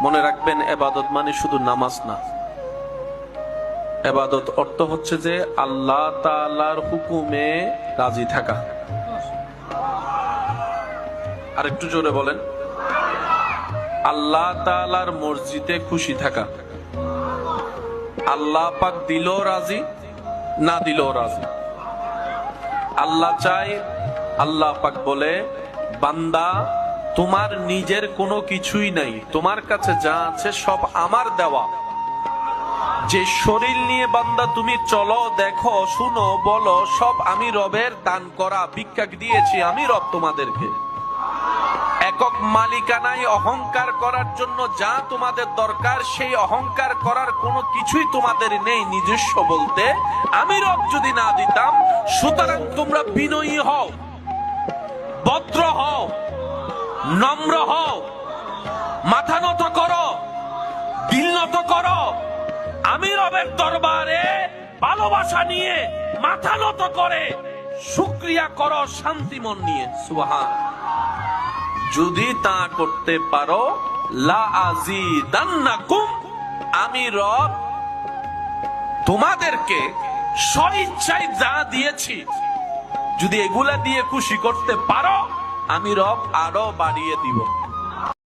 মনে রাখবেন, ইবাদত মানে শুধু নামাজ না। ইবাদত অর্থ হচ্ছে যে আল্লাহ তাআলার হুকুমে রাজি থাকা। আর একটু জোরে বলেন, আল্লাহ তাআলার মসজিদে খুশি থাকা। আল্লাহ পাক দিলেও রাজি, না দিলেও রাজি। আল্লাহ চাই, আল্লাহ পাক বলে, বান্দা তোমার নিজের কোনো কিছুই নাই, তোমার কাছে যা আছে সব আমার দেওয়া। যে শরীর নিয়ে বান্দা তুমি চলো, দেখো, শুনো, বলো, সব আমি রবের দান করা, ভিক্ষা দিয়েছি আমি রব তোমাদেরকে। একক মালিকানায় অহংকার করার জন্য যা তোমাদের দরকার, সেই অহংকার করার কোনো কিছুই তোমাদের নেই নিজস্ব বলতে, আমি রব যদি না দিতাম। সুতরাং তোমরা বিনয়ী হও, ভদ্র হও, নম্র হও, মাথা নত করো, দিল নত করো, আমি রবের দরবারে ভালোবাসা নিয়ে মাথা নত করে শুকরিয়া করো শান্তি মন নিয়ে। সুবহান। যদি তা করতে পারো, লা আজিদান্নাকুম, আমি রব তোমাদেরকে স্বইচ্ছায় যা দিয়েছি, যদি এগুলা দিয়ে খুশি করতে পারো, আমি রব আরো বাড়িয়ে দিব।